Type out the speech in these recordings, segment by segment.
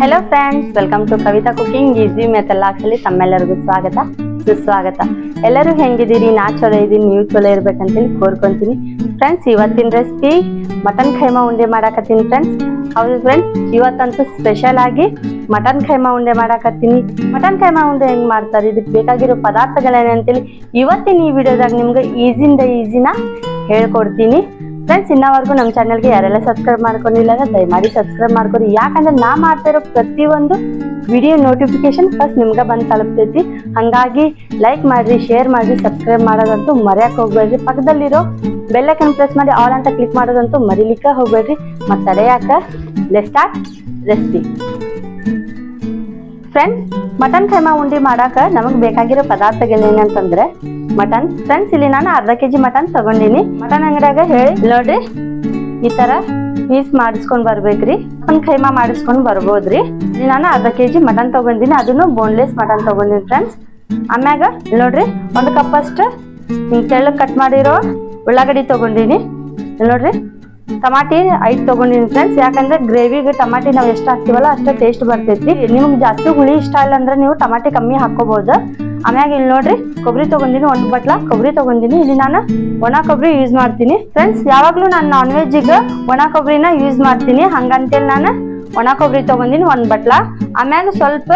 Hello friends, welcome to Kavitha cooking easy method ಲಾಕ್ಸಲ್ಲಿ ತಮ್ಮೆಲ್ಲರಿಗೂ ಸ್ವಾಗತ ಸುಸ್ವಾಗತ. ಎಲ್ಲರೂ ಹೆಂಗಿದ್ದೀರಿ? ನಾ ಚಲೋ ಇದ್ದೀನಿ, ನೀವು ಚಲೋ ಇರ್ಬೇಕಂತೇಳಿ ಕೋರ್ಕೊಂತೀನಿ. ಫ್ರೆಂಡ್ಸ್, ಇವತ್ತಿನ ರೆಸಿಪಿ ಮಟನ್ ಖೈಮಾ ಉಂಡೆ ಮಾಡಾಕತ್ತೀನಿ ಫ್ರೆಂಡ್ಸ್. ಹೌದು ಫ್ರೆಂಡ್ಸ್, ಇವತ್ತಂತೂ ಸ್ಪೆಷಲ್ ಆಗಿ ಮಟನ್ ಖೈಮಾ ಉಂಡೆ ಮಾಡಾಕತ್ತೀನಿ. ಮಟನ್ ಖೈಮಾ ಉಂಡೆ ಹೆಂಗ್ ಮಾಡ್ತಾರೆ, ಇದಕ್ಕೆ ಬೇಕಾಗಿರೋ ಪದಾರ್ಥಗಳೇನೆ ಅಂತೇಳಿ ಇವತ್ತಿನ ಈ ವಿಡಿಯೋದಾಗ ನಿಮ್ಗೆ ಈಸಿನ ಹೇಳ್ಕೊಡ್ತೀನಿ. ಫ್ರೆಂಡ್ಸ್, ಇನ್ನವರೆಗೂ ನಮ್ಮ ಚಾನಲ್ಗೆ ಯಾರೆಲ್ಲ ಸಬ್ಸ್ಕ್ರೈಬ್ ಮಾಡ್ಕೊಂಡಿಲ್ಲ ದಯಮಾಡಿ ಸಬ್ಸ್ಕ್ರೈಬ್ ಮಾಡ್ಕೊರಿ. ಯಾಕಂದ್ರೆ ನಾ ಮಾಡ್ತಾ ಇರೋ ಪ್ರತಿಯೊಂದು ವಿಡಿಯೋ ನೋಟಿಫಿಕೇಶನ್ ಫಸ್ಟ್ ನಿಮ್ಗೆ ಬಂದು ತಲುಪ್ತೈತಿ. ಹಾಗಾಗಿ ಲೈಕ್ ಮಾಡ್ರಿ, ಶೇರ್ ಮಾಡ್ರಿ, ಸಬ್ಸ್ಕ್ರೈಬ್ ಮಾಡೋದಂತೂ ಮರೆಯಕ್ಕೆ ಹೋಗ್ಬೇಡ್ರಿ. ಪಕ್ಕದಲ್ಲಿರೋ ಬೆಲ್ ಐಕಾನ್ ಪ್ರೆಸ್ ಮಾಡಿ ಆಲ್ ಅಂತ ಕ್ಲಿಕ್ ಮಾಡೋದಂತೂ ಮರಿಲಿಕ್ಕೆ ಹೋಗ್ಬೇಡ್ರಿ. ಮತ್ತೆ ತಡೆಯಾಕ let's start recipe. Friends, mutton keema ಉಂಡಿ ಮಾಡಾಕ ನಮಗೆ ಬೇಕಾಗಿರೋ ಪದಾರ್ಥಗಳೇನಂತಂದ್ರೆ ಮಟನ್. ಫ್ರೆಂಡ್ಸ್, ಇಲ್ಲಿ ನಾನು ಅರ್ಧ ಕೆಜಿ ಮಟನ್ ತಗೊಂಡಿನಿ. ಮಟನ್ ಅಂಗಡಿಯಾಗ ಹೇಳಿ ನೋಡ್ರಿ, ಈ ತರ ಪೀಸ್ ಮಾಡಿಸ್ಕೊಂಡ್ ಬರ್ಬೇಕ್ರಿ. ಒಂದು ಖೈಮಾ ಮಾಡಿಸ್ಕೊಂಡ್ ಬರ್ಬೋದ್ರಿ. ಇಲ್ಲಿ ನಾನು ಅರ್ಧ ಕೆಜಿ ಮಟನ್ ತಗೊಂಡಿನಿ, ಅದನ್ನು ಬೋನ್ಲೆಸ್ ಮಟನ್ ತಗೊಂಡಿನಿ ಫ್ರೆಂಡ್ಸ್. ಆಮ್ಯಾಗ ನೋಡ್ರಿ, ಒಂದು ಕಪ್ ಅಷ್ಟು ತೆಳ್ಳಗೆ ಕಟ್ ಮಾಡಿರೋ ಉಳ್ಳಾಗಡ್ಡಿ ತಗೊಂಡಿನಿ. ನೋಡ್ರಿ, ಟಮಾಟಿ 5 ತಗೊಂಡಿನಿ ಫ್ರೆಂಡ್ಸ್. ಯಾಕಂದ್ರೆ ಗ್ರೇವಿಗೆ ಟಮಾಟಿ ನಾವು ಎಷ್ಟು ಹಾಕ್ತಿವಲ್ಲ ಅಷ್ಟು ಟೇಸ್ಟ್ ಬರ್ತೈತಿ. ನಿಮ್ಗೆ ಜಾಸ್ತಿ ಹುಳಿ ಇಷ್ಟ ಇಲ್ಲ ಅಂದ್ರೆ ನೀವು ಟಮಾಟಿ ಕಮ್ಮಿ ಹಾಕೋಬಹುದು. ಆಮ್ಯಾಗ ಇಲ್ಲಿ ನೋಡ್ರಿ, ಕೊಬ್ಬರಿ ತಗೊಂಡಿನಿ, 1 ಬಟ್ಲ ಕೊಬ್ಬರಿ ತಗೊಂಡಿನಿ. ಇಲ್ಲಿ ನಾನು ಒಣ ಕೊಬ್ಬರಿ ಯೂಸ್ ಮಾಡ್ತೀನಿ ಫ್ರೆಂಡ್ಸ್. ಯಾವಾಗ್ಲೂ ನಾನು ನಾನ್ ವೆಜ್ಜಿಗೆ ಒಣ ಕೊಬ್ಬರಿನ ಯೂಸ್ ಮಾಡ್ತೀನಿ. ಹಂಗಂತೇಳಿ ನಾನು ಒಣ ಕೊಬ್ಬರಿ ತಗೊಂಡಿನಿ 1 ಬಟ್ಲ. ಆಮ್ಯಾಗ ಸ್ವಲ್ಪ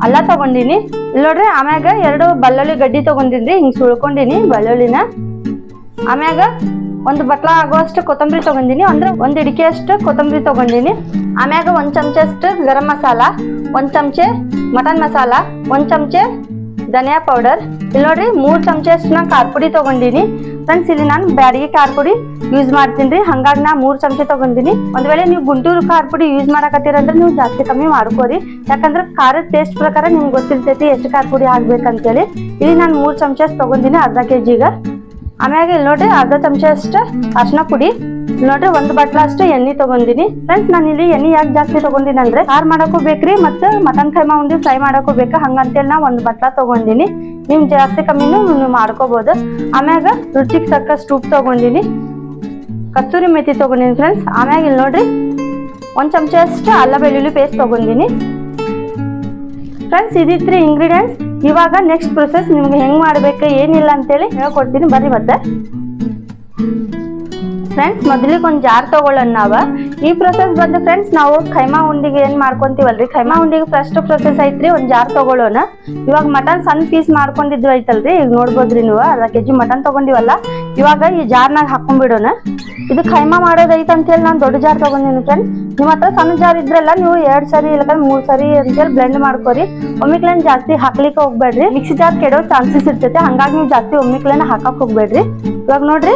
ಅಲ್ಲ ತಗೊಂಡಿನಿ. ಇಲ್ಲಿ ನೋಡ್ರಿ, ಆಮ್ಯಾಗ 2 ಬೆಳ್ಳುಳ್ಳಿ ಗಡ್ಡಿ ತಗೊಂಡಿನ್ರಿ, ಹಿಂಗ್ ಸುಳ್ಕೊಂಡಿನಿ ಬೆಳ್ಳುಳ್ಳಿನ. ಆಮ್ಯಾಗ 1 ಬಟ್ಲ ಆಗುವಷ್ಟು ಕೊತ್ತಂಬರಿ ತಗೊಂಡಿನಿ, ಅಂದ್ರೆ 1 ಇಡಿಕೆ ಅಷ್ಟು ಕೊತ್ತಂಬರಿ ತಗೊಂಡಿನಿ. ಆಮ್ಯಾಗ 1 ಚಮಚ ಅಷ್ಟು ಗರಂ ಮಸಾಲ, 1 ಚಮಚೆ ಮಟನ್ ಮಸಾಲ, 1 ಚಮಚೆ ಧನಿಯಾ ಪೌಡರ್. ಇಲ್ಲಿ ನೋಡ್ರಿ, 3 ಚಮಚೆ ಅಷ್ಟು ನಾ ಖಾರ ಪುಡಿ ತಗೊಂಡಿನಿ ಫ್ರೆಂಡ್ಸ್. ಇಲ್ಲಿ ನಾನು ಬ್ಯಾಡಿಗೆ ಖಾರ ಪುಡಿ ಯೂಸ್ ಮಾಡ್ತೀನಿ, ಹಂಗಾಗಿ ನಾ 3 ಚಮಚೆ ತಗೊಂಡಿನಿ. ಒಂದ್ ವೇಳೆ ನೀವು ಗುಂಟೂರು ಖಾರ ಪುಡಿ ಯೂಸ್ ಮಾಡಕತ್ತೀರಂದ್ರೆ ನೀವು ಜಾಸ್ತಿ ಕಮ್ಮಿ ಮಾಡ್ಕೋರಿ. ಯಾಕಂದ್ರೆ ಖಾರದ ಟೇಸ್ಟ್ ಪ್ರಕಾರ ನಿಮ್ಗೆ ಗೊತ್ತಿರ್ತೈತಿ ಎಷ್ಟು ಖಾರ ಪುಡಿ ಹಾಕ್ಬೇಕಂತೇಳಿ. ಇಲ್ಲಿ ನಾನು 3 ಚಮಚ ತಗೊಂಡಿನಿ ಅರ್ಧ ಕೆಜಿಗ. ಆಮ್ಯಾಗ ಇಲ್ಲಿ ನೋಡ್ರಿ, ಅರ್ಧ ಚಮಚ ಅಷ್ಟು ಅರ್ಶಿನ ಪುಡಿ. ನೋಡ್ರಿ, 1 ಬಟ್ಲ ಅಷ್ಟು ಎಣ್ಣೆ ತಗೊಂಡಿನಿ ಫ್ರೆಂಡ್ಸ್. ನಾನು ಇಲ್ಲಿ ಎಣ್ಣೆ ಯಾಕೆ ಜಾಸ್ತಿ ತಗೊಂಡಿನಿ ಅಂದ್ರೆ ಸಾರು ಮಾಡಕ್ಕೂ ಬೇಕ್ರಿ, ಮತ್ತೆ ಮಟನ್ ಖೈಮಾ ಉಂಡಿ ಫ್ರೈ ಮಾಡಕ್ಕೂ ಬೇಕಾ, ಹಂಗಂತೇಳಿ ನಾ 1 ಬಟ್ಲ ತಗೊಂಡಿನಿ. ನಿಮ್ ಜಾಸ್ತಿ ಕಮ್ಮಿನೂ ನೀವು ಮಾಡ್ಕೋಬಹುದು. ಆಮ್ಯಾಗ ರುಚಿಗೆ ತಕ್ಕಷ್ಟು ಉಪ್ಪು ತಗೊಂಡಿನಿ, ಕಸ್ತೂರಿ ಮೆಥಿ ತಗೊಂಡಿನಿ ಫ್ರೆಂಡ್ಸ್. ಆಮ್ಯಾಗ ಇಲ್ಲಿ ನೋಡ್ರಿ, 1 ಚಮಚ ಅಷ್ಟು ಅಲ್ಲ ಬೆಳ್ಳುಳ್ಳಿ ಪೇಸ್ಟ್ ತಗೊಂಡಿನಿ ಫ್ರೆಂಡ್ಸ್. ಇದಿತ್ರಿ ಇಂಗ್ರೀಡಿಯೆಂಟ್ಸ್. ಇವಾಗ ನೆಕ್ಸ್ಟ್ ಪ್ರೊಸೆಸ್ ನಿಮ್ಗೆ ಹೆಂಗ್ ಮಾಡ್ಬೇಕು ಏನಿಲ್ಲ ಅಂತೇಳಿ ಹೇಳ್ಕೊಡ್ತೀನಿ, ಬರ್ರಿ ಮತ್ತೆ. ಫ್ರೆಂಡ್ಸ್, ಮೊದಲಿಗೆ 1 ಜಾರ್ ತಗೊಳ್ಳೋಣ ನಾವ. ಈ ಪ್ರೊಸೆಸ್ ಬಂದು ಫ್ರೆಂಡ್ಸ್, ನಾವು ಖೈಮಾ ಉಂಡಿಗೆ ಏನ್ ಮಾಡ್ಕೊಂತೀವಲ್ರಿ, ಖೈಮಾ ಉಂಡಿಗೆ ಫಸ್ಟ್ ಪ್ರೊಸೆಸ್ ಐತ್ರಿ. 1 ಜಾರ್ ತಗೊಳ್ಳೋಣ. ಇವಾಗ ಮಟನ್ ಸಣ್ಣ ಪೀಸ್ ಮಾಡ್ಕೊಂಡಿದ್ವಿ ಐತಲ್ರಿ, ಈಗ ನೋಡ್ಬೋದ್ರಿ ನೀವು. ಅರ್ಧ ಕೆಜಿ ಮಟನ್ ತಗೊಂಡಿವಲ್ಲ, ಇವಾಗ ಈ ಜಾರ್ನಾಗ ಹಾಕೊಂಡ್ಬಿಡೋಣ. ಇದು ಖೈಮಾ ಮಾಡೋದೈತೆ ಅಂತ ಹೇಳಿ ನಾನು ದೊಡ್ಡ ಜಾರ್ ತಗೊಂಡಿನಿ ಫ್ರೆಂಡ್ಸ್. ನಿಮ್ಮ ಹತ್ರ ಸಣ್ಣ ಜಾರ್ ಇದ್ರಲ್ಲ ನೀವು 2 ಸರಿ ಇಲ್ಲಕಂದ್ರೆ 3 ಸರಿ ಅಂತೇಳಿ ಬ್ಲೆಂಡ್ ಮಾಡ್ಕೊರಿ. ಒಮ್ಮಿಕ್ಲೇನ್ ಜಾಸ್ತಿ ಹಾಕ್ಲಿಕ್ಕೆ ಹೋಗ್ಬೇಡ್ರಿ, ಮಿಕ್ಸಿ ಜಾರ್ ಕೆಡೋ ಚಾನ್ಸಸ್ ಇರ್ತೈತೆ. ಹಂಗಾಗಿ ನೀವು ಜಾಸ್ತಿ ಒಮ್ಮಿಕ್ಲೇನ ಹಾಕಕ್ ಹೋಗ್ಬೇಡ್ರಿ. ಇವಾಗ ನೋಡ್ರಿ,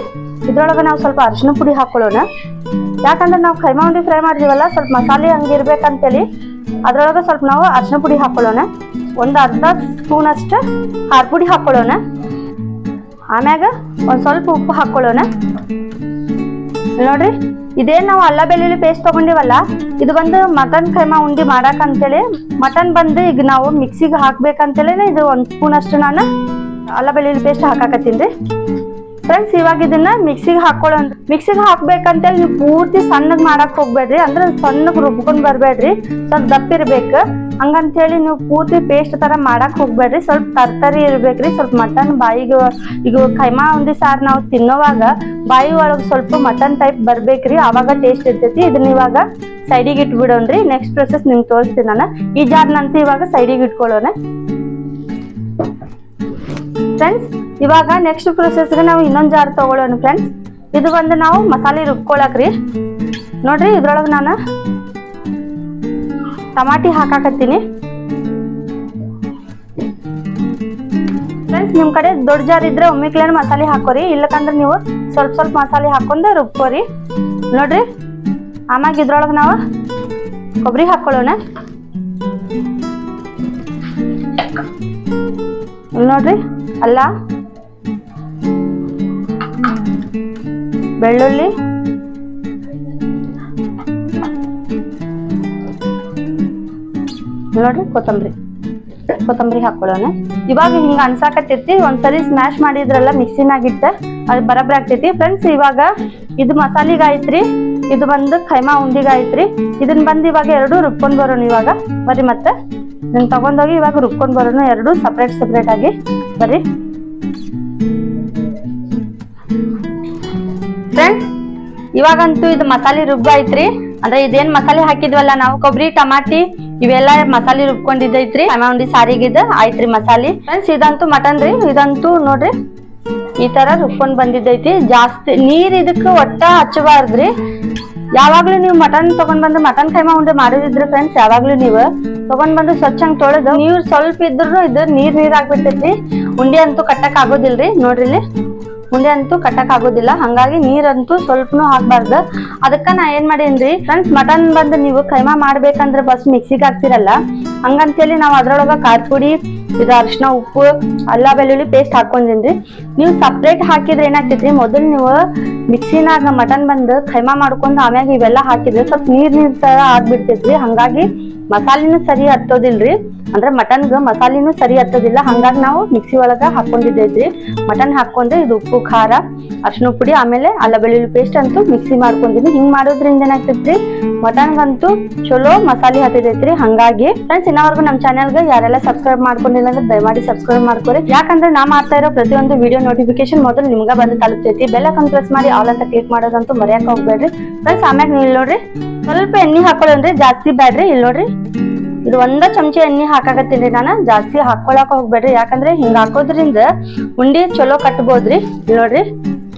ಇದ್ರೊಳಗೆ ನಾವು ಸ್ವಲ್ಪ ಅರಿಶಿನ ಪುಡಿ ಹಾಕೊಳ್ಳೋಣ. ಯಾಕಂದ್ರೆ ನಾವು ಖೈಮಾ ಉಂಡಿ ಫ್ರೈ ಮಾಡಿದೀವಲ್ಲ, ಸ್ವಲ್ಪ ಮಸಾಲೆ ಹಂಗಿರ್ಬೇಕಂತೇಳಿ ಅದ್ರೊಳಗೆ ಸ್ವಲ್ಪ ನಾವು ಅರಿಶಿನ ಪುಡಿ ಹಾಕೊಳ್ಳೋಣ. 1 ಅರ್ಧ ಸ್ಪೂನ್ ಅಷ್ಟು ಖಾರ ಪುಡಿ ಹಾಕೊಳ್ಳೋಣ. ಆಮ್ಯಾಗ 1 ಸ್ವಲ್ಪ ಉಪ್ಪು ಹಾಕೊಳ್ಳೋಣ. ನೋಡ್ರಿ, ಇದೇನ್ ನಾವು ಅಲ್ಲ ಬೆಳ್ಳುಳ್ಳಿ ಪೇಸ್ಟ್ ತಗೊಂಡಿವಲ್ಲ, ಇದು ಬಂದು ಮಟನ್ ಖೈಮಾ ಉಂಡಿ ಮಾಡಾಕಂತೇಳಿ ಮಟನ್ ಬಂದು ಈಗ ನಾವು ಮಿಕ್ಸಿಗೆ ಹಾಕ್ಬೇಕಂತೇಳಿ ಇದು 1 ಸ್ಪೂನ್ ಅಷ್ಟು ನಾನು ಅಲ್ಲ ಬೆಳ್ಳುಳ್ಳಿ ಪೇಸ್ಟ್ ಹಾಕಾಕತ್ತೀನಿ ಫ್ರೆಂಡ್ಸ್. ಇವಾಗ ಇದನ್ನ ಮಿಕ್ಸಿಗೆ ಹಾಕೊಳ್ಳೋ. ಮಿಕ್ಸಿಗೆ ಹಾಕ್ಬೇಕಂತೇಳಿ ನೀವು ಪೂರ್ತಿ ಸಣ್ಣಗ್ ಮಾಡಕ್ ಹೋಗ್ಬೇಡ್ರಿ, ಅಂದ್ರೆ ಸಣ್ಣಗ್ ರುಬ್ಕೊಂಡ್ ಬರ್ಬೇಡ್ರಿ, ಸ್ವಲ್ಪ ದಪ್ಪ ಇರ್ಬೇಕು. ಹಂಗಂತೇಳಿ ನೀವು ಪೂರ್ತಿ ಪೇಸ್ಟ್ ತರ ಮಾಡಕ್ ಹೋಗ್ಬೇಡ್ರಿ, ಸ್ವಲ್ಪ ತರ್ತರಿ ಇರ್ಬೇಕ್ರಿ. ಸ್ವಲ್ಪ ಮಟನ್ ಬಾಯಿಗೆ, ಈಗ ಖೈಮಾ ಉಂಡಿ ಸಾರು ನಾವು ತಿನ್ನೋವಾಗ ಬಾಯಿ ಒಳಗೆ ಸ್ವಲ್ಪ ಮಟನ್ ಟೈಪ್ ಬರ್ಬೇಕ್ರಿ, ಅವಾಗ ಟೇಸ್ಟ್ ಇರ್ತೈತಿ. ಇದನ್ನ ಇವಾಗ ಸೈಡಿಗೆ ಇಟ್ಬಿಡೋಣ್ರಿ. ನೆಕ್ಸ್ಟ್ ಪ್ರೊಸೆಸ್ ನಿಮ್ಗೆ ತೋರಿಸ್ತೀನಿ ನಾನು. ಈ ಜಾರ್ನಂತ ಇವಾಗ ಸೈಡಿಗೆ ಇಟ್ಕೊಳ್ಳೋಣ ಫ್ರೆಂಡ್ಸ್. ಇವಾಗ ನೆಕ್ಸ್ಟ್ ಪ್ರೊಸೆಸ್ಗೆ ನಾವು ಇನ್ನೊಂದು ಜಾರ್ ತಗೊಳ್ಳೋಣ ಫ್ರೆಂಡ್ಸ್. ಇದು ಬಂದು ನಾವು ಮಸಾಲೆ ರುಬ್ಕೊಳಕ್ರಿ. ನೋಡ್ರಿ, ಇದ್ರೊಳಗೆ ನಾನು ಟಮಾಟಿ ಹಾಕಾಕತ್ತೀನಿ ಫ್ರೆಂಡ್ಸ್. ನಿಮ್ ಕಡೆ ದೊಡ್ಡ ಜಾರ್ ಇದ್ರೆ ಒಮ್ಮಿಕ್ಲೇನ ಮಸಾಲೆ ಹಾಕೋರಿ, ಇಲ್ಲಕಂದ್ರೆ ನೀವು ಸ್ವಲ್ಪ ಸ್ವಲ್ಪ ಮಸಾಲೆ ಹಾಕೊಂಡು ರುಬ್ಕೋರಿ. ನೋಡ್ರಿ, ಆಮ್ಯಾಗ ಇದ್ರೊಳಗೆ ನಾವು ಕೊಬ್ಬರಿ ಹಾಕೊಳ್ಳೋಣ. ನೋಡ್ರಿ, ಅಲ್ಲ ಬೆಳ್ಳುಳ್ಳಿ, ನೋಡ್ರಿ ಕೊತ್ತಂಬರಿ ಹಾಕೊಳ್ಳೋಣ. ಇವಾಗ ಹಿಂಗ ಅನ್ಸಾಕತ್ತೈತಿ, ಒಂದ್ಸರಿ ಸ್ಮ್ಯಾಶ್ ಮಾಡಿದ್ರಲ್ಲ ಮಿಕ್ಸಿನಾಗಿಟ್ಟ, ಅದು ಬರಬ್ರಿ ಆಗ್ತೈತಿ ಫ್ರೆಂಡ್ಸ್. ಇವಾಗ ಇದು ಮಸಾಲಿಗೆ ಆಯ್ತ್ರಿ. ಇದು ಬಂದು ಕೈಮಾ ಉಂಡಿಗೆ ಐತ್ರಿ. ಇದನ್ನ ಬಂದು ಇವಾಗ ಎರಡು ರುಬ್ಕೊಂಡ್ ಬರೋಣ. ಇವಾಗ ಬರ್ರಿ ಮತ್ತೆ ಇದನ್ನ ತಗೊಂಡೋಗಿ ಇವಾಗ ರುಬ್ಕೊಂಡ್ ಬರೋಣ, ಎರಡು ಸಪ್ರೇಟ್ ಆಗಿ. ಬರ್ರಿ ಫ್ರೆಂಡ್ಸ್, ಇವಾಗಂತೂ ಇದು ಮಸಾಲೆ ರುಬ್ಬ ಐತ್ರಿ. ಅಂದ್ರೆ ಇದೇನ್ ಮಸಾಲೆ ಹಾಕಿದ್ವಲ್ಲ ನಾವು, ಕೊಬ್ಬರಿ ಟಮಾಟಿ ಇವೆಲ್ಲ ಮಸಾಲೆ ರುಬ್ಕೊಂಡಿದ್ದೈತ್ರಿ. ಕೈಮಾ ಉಂಡಿ ಸಾರಿಗಿದ ಆಯ್ತ್ರಿ ಮಸಾಲೆ. ಫ್ರೆಂಡ್ಸ್, ಇದಂತೂ ಮಟನ್ ರೀ. ಇದಂತೂ ನೋಡ್ರಿ ಈ ತರ ರುಬ್ಕೊಂಡ್ ಬಂದಿದ್ದೈತಿ. ಜಾಸ್ತಿ ನೀರ್ ಇದಕ್ಕೆ ಒಟ್ಟ ಹಚ್ಚಬಾರ್ದ್ರಿ. ಯಾವಾಗ್ಲೂ ನೀವು ಮಟನ್ ತಗೊಂಡ್ ಬಂದು ಮಟನ್ ಕೈಮಾ ಉಂಡೆ ಮಾಡೋದಿದ್ರಿ ಫ್ರೆಂಡ್ಸ್, ಯಾವಾಗ್ಲೂ ನೀವು ತಗೊಂಡ್ ಬಂದು ಸ್ವಚ್ಛಂಗ್ ತೊಳೆದು ನೀರ್ ಸ್ವಲ್ಪ ಇದ್ರು ಇದು ನೀರ್ ಆಗ್ಬಿಡ್ತೈತಿ. ಉಂಡೆ ಅಂತೂ ಕಟ್ಟಕ್ ಆಗೋದಿಲ್ರಿ. ನೋಡ್ರಿ ಇಲ್ಲಿ ಉಂಡೆ ಅಂತೂ ಕಟ್ಟಕ್ ಆಗೋದಿಲ್ಲ. ಹಂಗಾಗಿ ನೀರಂತೂ ಸ್ವಲ್ಪನೂ ಹಾಕ್ಬಾರ್ದು. ಅದಕ್ಕ ನಾ ಏನ್ ಮಾಡೇನ್ರಿ ಫ್ರೆಂಡ್ಸ್, ಮಟನ್ ಬಂದು ನೀವು ಕೈಮಾ ಮಾಡ್ಬೇಕಂದ್ರೆ ಫಸ್ಟ್ ಮಿಕ್ಸಿಗೆ ಹಾಕ್ತಿರಲ್ಲ, ಹಂಗಂತೇಳಿ ನಾವ್ ಅದ್ರೊಳಗ ಖಾರ ಪುಡಿ, ಇದು ಅರಿಶಿನ, ಉಪ್ಪು, ಅಲ್ಲ ಬೆಳ್ಳುಳ್ಳಿ ಪೇಸ್ಟ್ ಹಾಕೊಂಡಿನ್ರಿ. ನೀವು ಸಪ್ರೇಟ್ ಹಾಕಿದ್ರೆ ಏನಾಗ್ತೈತ್ರಿ, ಮೊದಲು ನೀವು ಮಿಕ್ಸಿನಾಗ ಮಟನ್ ಬಂದು ಕೈಮಾ ಮಾಡ್ಕೊಂಡು ಆಮ್ಯಾಗ ಇವೆಲ್ಲ ಹಾಕಿದ್ರೆ ಸ್ವಲ್ಪ ನೀರ್ ತರ ಆಗ್ಬಿಡ್ತೈತ್ರಿ. ಹಂಗಾಗಿ ಮಸಾಲಿನೂ ಸರಿ ಹತ್ತೋದಿಲ್ರಿ. ಅಂದ್ರೆ ಮಟನ್ಗ ಮಸಾಲಿನೂ ಸರಿ ಹತ್ತೋದಿಲ್ಲ. ಹಂಗಾಗಿ ನಾವು ಮಿಕ್ಸಿ ಒಳಗ ಹಾಕೊಂಡಿದ್ದೈತ್ರಿ. ಮಟನ್ ಹಾಕೊಂಡ್ರೆ ಇದು ಉಪ್ಪು, ಖಾರ, ಅರಿಶಿನ ಪುಡಿ, ಆಮೇಲೆ ಅಲ್ಲ ಬೆಳ್ಳುಳ್ಳಿ ಪೇಸ್ಟ್ ಅಂತೂ ಮಿಕ್ಸಿ ಮಾಡ್ಕೊಂಡಿನಿ. ಹಿಂಗ್ ಮಾಡೋದ್ರಿಂದ ಏನಾಗ್ತೈತ್ರಿ, ಮಟನ್ಗಂತೂ ಚಲೋ ಮಸಾಲೆ ಹತ್ತೈತ್ರಿ. ಹಂಗಾಗಿ ಫ್ರೆಂಡ್ಸ್, ಇನ್ನವರೆಗೂ ನಮ್ಮ ಚಾನೆಲ್ಗೆ ಯಾರೆಲ್ಲ ಸಬ್ಸ್ಕ್ರೈಬ್ ಮಾಡ್ಕೊಂಡಿಲ್ಲ ಅಂದ್ರೆ ದಯಮಾಡಿ ಸಬ್ಸ್ಕ್ರೈಬ್ ಮಾಡ್ಕೊರಿ. ಯಾಕಂದ್ರೆ ನಾ ಮಾಡ್ತಾ ಇರೋ ಪ್ರತಿಯೊಂದು ವಿಡಿಯೋ ನೋಟಿಫಿಕೇಶನ್ ಮೊದಲು ನಿಮ್ಗ ಬಂದು ತಲುಪ್ತೈತಿ. ಬೆಲ್ ಐಕಾನ್ ಪ್ರೆಸ್ ಮಾಡಿ ಆಲ್ ಅಂತ ಕ್ಲಿಕ್ ಮಾಡೋದಂತೂ ಮರೆಯಕ್ ಹೋಗ್ಬೇಡ್ರಿ ಫ್ರೆಂಡ್ಸ್. ಆಮ್ಯಾಗ ನೀವು ಇಲ್ಲಿ ನೋಡ್ರಿ ಸ್ವಲ್ಪ ಎಣ್ಣೆ ಹಾಕೊಳ್ಳೋಣ್ರಿ, ಜಾಸ್ತಿ ಬ್ಯಾಡ್ರಿ. ಇಲ್ಲಿ ನೋಡ್ರಿ ಇದು ಒಂದ ಚಮಚ ಎಣ್ಣೆ ಹಾಕಾಕತ್ತೀನಿ ನಾನು, ಜಾಸ್ತಿ ಹಾಕೊಳಕ್ ಹೋಗ್ಬೇಡ್ರಿ. ಯಾಕಂದ್ರೆ ಹಿಂಗ ಹಾಕೋದ್ರಿಂದ ಉಂಡಿ ಚಲೋ ಕಟ್ಬೋದ್ರಿ. ಇಲ್ಲಿ ನೋಡ್ರಿ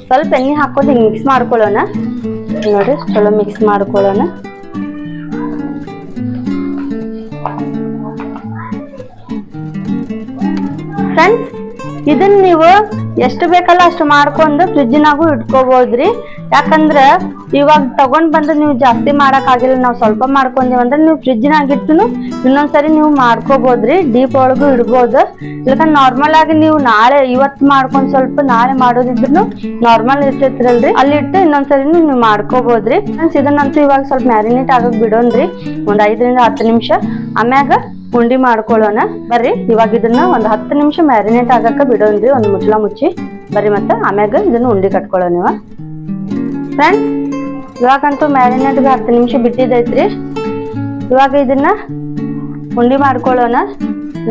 ಸ್ವಲ್ಪ ಎಣ್ಣೆ ಹಾಕೋದು ಹಿಂಗ್ ಮಿಕ್ಸ್ ಮಾಡ್ಕೊಳ್ಳೋಣ. ನೋಡ್ರಿ ಚಲೋ ಮಿಕ್ಸ್ ಮಾಡ್ಕೊಳ್ಳೋಣ. ಫ್ರೆಂಡ್ಸ್, ಇದನ್ನ ನೀವು ಎಷ್ಟು ಬೇಕಲ್ಲ ಅಷ್ಟು ಮಾಡ್ಕೊಂಡು ಫ್ರಿಜ್ನಾಗೂ ಇಟ್ಕೋಬಹುದ್ರಿ. ಯಾಕಂದ್ರ ಇವಾಗ ತಗೊಂಡ್ ಬಂದು ನೀವು ಜಾಸ್ತಿ ಮಾಡಕ್ ಆಗಿಲ್ಲ, ನಾವು ಸ್ವಲ್ಪ ಮಾಡ್ಕೊಂಡೇವ್ ಅಂದ್ರೆ ನೀವು ಫ್ರಿಜ್ನಾಗ ಇಟ್ಟುನು ಇನ್ನೊಂದ್ಸರಿ ನೀವು ಮಾಡ್ಕೋಬಹುದ್ರಿ. ಡೀಪ್ ಒಳಗು ಇಡ್ಬೋದು. ಇಲ್ಲಕ ನಾರ್ಮಲ್ ಆಗಿ ನೀವು ನಾಳೆ ಇವತ್ತು ಮಾಡ್ಕೊಂಡ್ ಸ್ವಲ್ಪ ನಾಳೆ ಮಾಡೋದಿದ್ರು ನಾರ್ಮಲ್ ಇರ್ತೈತ್ರಲ್ರಿ, ಅಲ್ಲಿ ಇಟ್ಟು ಇನ್ನೊಂದ್ಸರಿ ನೀವು ಮಾಡ್ಕೋಬಹುದ್ರಿ. ಫ್ರೆಂಡ್ಸ್, ಇದನ್ನಂತೂ ಇವಾಗ ಸ್ವಲ್ಪ ಮ್ಯಾರಿನೇಟ್ ಆಗಕ್ ಬಿಡೋಣ್ರಿ ಒಂದ್ 5 ರಿಂದ 10 ನಿಮಿಷ. ಆಮ್ಯಾಗ ಉಂಡಿ ಮಾಡ್ಕೊಳ್ಳೋಣ. ಬರ್ರಿ ಇವಾಗ ಇದನ್ನ ಒಂದ್ 10 ನಿಮಿಷ ಮ್ಯಾರಿನೇಟ್ ಆಗಕ್ಕ ಬಿಡೋಣ್ರಿ, ಒಂದು ಮುಚ್ಚಳ ಮುಚ್ಚಿ. ಬರ್ರಿ ಮತ್ತೆ ಆಮ್ಯಾಗ ಇದನ್ನ ಉಂಡಿ ಕಟ್ಕೊಳ್ಳೋಣ. ನೀವು ಫ್ರೆಂಡ್ಸ್, ಇವಾಗಂತೂ ಮ್ಯಾರಿನೇಟ್ಗೆ 10 ನಿಮಿಷ ಬಿಟ್ಟಿದ್ದೈತ್ರಿ. ಇವಾಗ ಇದನ್ನ ಉಂಡಿ ಮಾಡ್ಕೊಳ್ಳೋಣ.